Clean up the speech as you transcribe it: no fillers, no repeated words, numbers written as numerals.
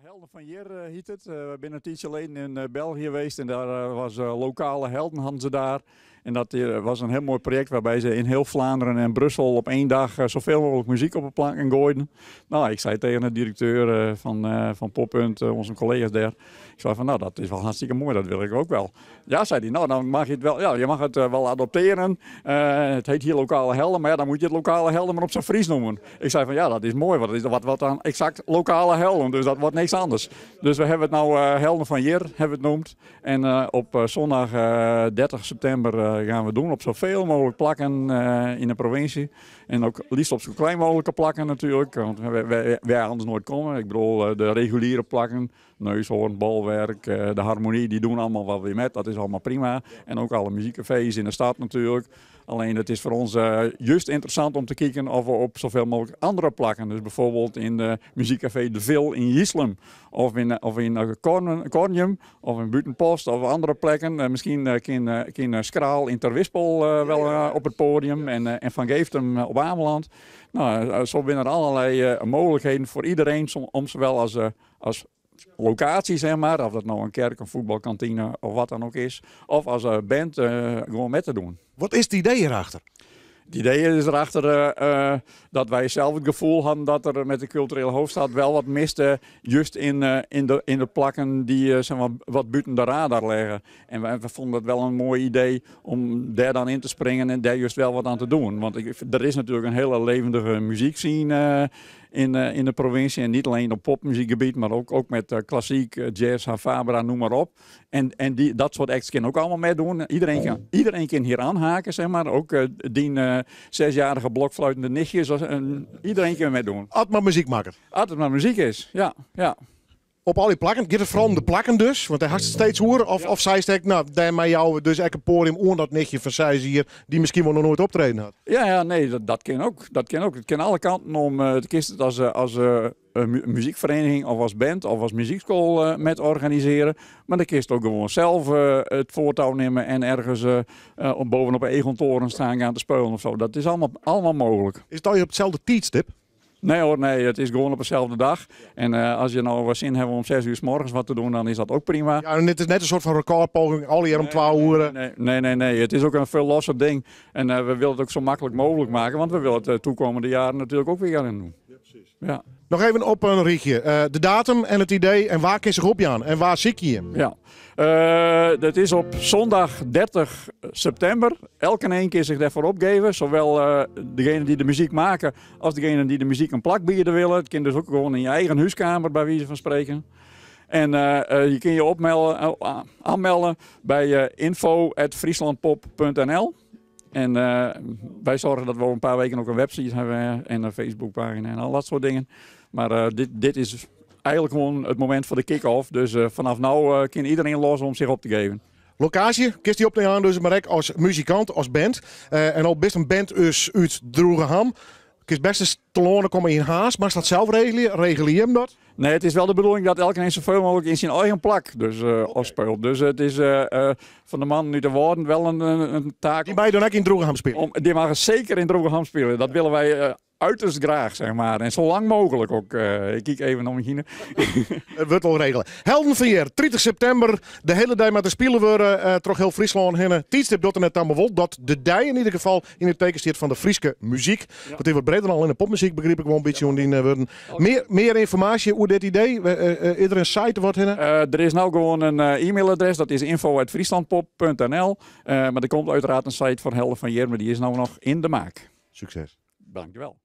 Helden van Jer heet het. We zijn een tijdje geleden in België geweest en daar was lokale helden hadden ze daar. En dat was een heel mooi project waarbij ze in heel Vlaanderen en Brussel op één dag zoveel mogelijk muziek op een plank gooiden. Nou, ik zei tegen de directeur van Poppunt, onze collega's daar. Ik zei van, nou, dat is wel hartstikke mooi, dat wil ik ook wel. Ja, zei hij, nou, dan mag je het wel, ja, je mag het wel adopteren. Het heet hier lokale helden, maar ja, dan moet je het lokale helden maar op zijn Fries noemen. Ik zei van, ja, dat is mooi, want dat is wat dan exact lokale helden, dus dat wordt niks anders. Dus we hebben het nou Helden van Jer, hebben we het noemd. En op zondag 30 september gaan we doen op zoveel mogelijk plakken in de provincie. En ook liefst op zo klein mogelijke plakken natuurlijk, want wij anders nooit komen. Ik bedoel, de reguliere plakken, neushoorn, bolwerk, de harmonie, die doen allemaal wat weer met. Dat is allemaal prima. En ook alle muziekcafés in de stad natuurlijk. Alleen het is voor ons juist interessant om te kijken of we op zoveel mogelijk andere plakken. Dus bijvoorbeeld in de muziekcafé De Vil in Jislem. Of in Cornium, of in Buitenpost, of andere plekken. Misschien kan Skraal in Terwispel wel op het podium en Van Geeftem op Ameland. Nou, zo zijn er allerlei mogelijkheden voor iedereen om zowel als locatie, zeg maar, of dat nou een kerk, een voetbalkantine of wat dan ook is, of als band gewoon met te doen. Wat is het idee hierachter? Het idee is erachter dat wij zelf het gevoel hadden dat er met de culturele hoofdstad wel wat miste, juist in de plakken die zeg maar, wat buiten de radar liggen. En we vonden het wel een mooi idee om daar dan in te springen en daar juist wel wat aan te doen. Want er is natuurlijk een hele levendige muziekscene in de provincie. En niet alleen op popmuziekgebied, maar ook met klassiek, jazz, Havabra, noem maar op. En dat soort acts kunnen ook allemaal meedoen. Iedereen kan hier aanhaken, zeg maar. Ook die 6-jarige blokfluitende nichtjes. Iedereen kan meedoen. Als het maar muziek maken. Als het maar muziek is, ja. Op al die plakken, gaat het vooral om de plakken dus? Want hij had het steeds horen. Of zij zegt, nou, daar met jou dus echt een podium onder dat nichtje van zij hier, die misschien wel nog nooit optreden had. Ja, nee, dat kan ook. Het kan alle kanten om. Het kiest het als muziekvereniging of als band of als muziekschool met organiseren. Maar dan kiest ook gewoon zelf het voortouw nemen en ergens bovenop een Egontoren staan gaan te spelen of zo. Dat is allemaal mogelijk. Is het al op hetzelfde tijdstip? Nee hoor, nee, het is gewoon op dezelfde dag. En als je nou zin hebt om 6 uur 's morgens wat te doen, dan is dat ook prima. Ja, en het is net een soort van recordpoging, al hier om 12 uur. Nee, het is ook een veel losser ding. En we willen het ook zo makkelijk mogelijk maken, want we willen het de toekomende jaren natuurlijk ook weer gaan doen. Ja, precies. Ja. Nog even op een rietje. De datum en het idee en waar kun je zich op Jan en waar zie je je? Ja, dat is op zondag 30 september. Elke een keer zich daarvoor opgeven. Zowel degene die de muziek maken als degene die de muziek een plak bieden willen. Het kan dus ook gewoon in je eigen huiskamer bij wijze van spreken. En je kunt je aanmelden bij info@frieslandpop.nl. En wij zorgen dat we over een paar weken ook een website hebben en een Facebookpagina en al dat soort dingen. Maar dit is eigenlijk gewoon het moment voor de kick-off. Dus vanaf nu kan iedereen los om zich op te geven. Locatie, kist die op te gaan dus maar ook als muzikant, als band. En al best een band uit Droegeham. Kist best eens te lonen komen in Haas, maar is dat zelf regelen je hem dat? Nee, het is wel de bedoeling dat elke een zoveel mogelijk in zijn eigen plak speelt. Dus het is van de man nu te worden wel een taak. Die bij je dan ook in Droegeham spelen? Die mag zeker in Droegeham spelen. Dat willen wij uiterst graag, zeg maar. En zo lang mogelijk ook. Ik kijk even om me heen. Het wordt wel regelen. Helden van Jer, 30 september. De hele dag met de spelen worden toch heel Friesland heen. Tijdstip dat er net allemaal wel. Dat de dij in ieder geval in het teken staat van de Frieske muziek. Ja. Want die wordt breder al in de popmuziek, begreep ik wel een beetje. Meer informatie hoe dit idee? Is er een site wat heen? Er is nou gewoon een e-mailadres. Dat is info@frieslandpop.nl. Maar er komt uiteraard een site voor Helden van Jer. Maar die is nou nog in de maak. Succes. Dankjewel.